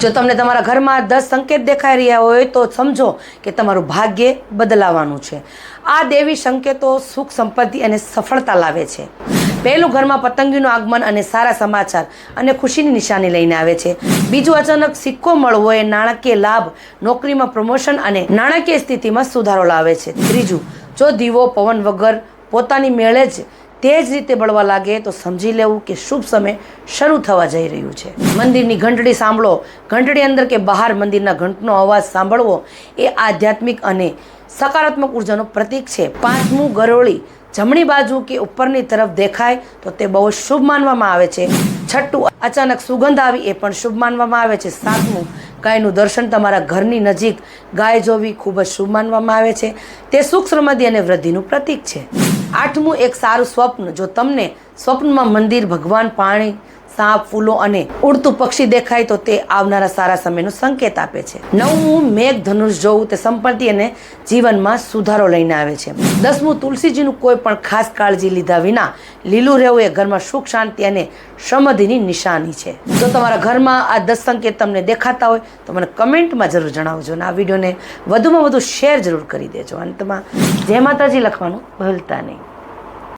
જો તમને તમારા ઘરમાં 10 સંકેત દેખાઈ રહ્યા હોય તો સમજો કે તમારું ભાગ્ય બદલાવાનું છે. આ દેવી સંકેતો સુખ, સંપત્તિ અને સફળતા લાવે છે. પહેલું, ઘરમાં પતંગીનું આગમન અને સારા સમાચાર અને ખુશીની નિશાની લઈને આવે છે. બીજું, અચાનક સિક્કો મળવો એ નાણાકીય લાભ, નોકરીમાં પ્રમોશન અને નાણાકીય સ્થિતિમાં સુધારો લાવે છે. ત્રીજું, જો દીવો પવન વગર પોતાની મેળે જ તે જ રીતે બળવા લાગે તો સમજી લેવું કે શુભ સમય શરૂ થવા જઈ રહ્યું છે. મંદિરની ઘંટડી સાંભળો. ઘંટડી અંદર કે બહાર મંદિરના ઘંટનો અવાજ સાંભળવો એ આધ્યાત્મિક અને સકારાત્મક ઉર્જાનું પ્રતીક છે. પાંચમું, ગરોળી જમણી બાજુ કે ઉપરની તરફ દેખાય તો તે બહુ શુભ માનવામાં આવે છે. છઠ્ઠું, અચાનક સુગંધ આવી એ પણ શુભ માનવામાં આવે છે. સાતમું, ગાયનું દર્શન તમારા ઘરની નજીક ગાય જોવી ખૂબ જ શુભ માનવામાં આવે છે. તે સુખ, સમૃદ્ધિ અને વૃદ્ધિનું પ્રતીક છે. આઠમું, એક સારું સ્વપ્ન. જો તમને સ્વપ્નમાં મંદિર, ભગવાન, પાણી, સાપ, ફૂલો અને ઉડતું પક્ષી દેખાય તો તે આવનારા સારા સમયનો સંકેત આપે છે. નવમું, મેઘ ધનુષ જોવું તે સંપત્તિ અને જીવનમાં સુધારો લઈને આવે છે. 10મું, તુલસીજીનું કોઈ પણ ખાસ કાળજી લીધા વિના લીલું રહેવું એ ઘરમાં સુખ, શાંતિ અને સમૃદ્ધિની નિશાની છે. જો તમારા ઘરમાં આ 10 સંકેત તમને દેખાતા હોય તો મને કમેન્ટમાં જરૂર જણાવજો અને આ વિડીયોને વધુમાં વધુ શેર જરૂર કરી દેજો. અંતમાં જય માતાજી લખવાનું ભૂલતા નહીં.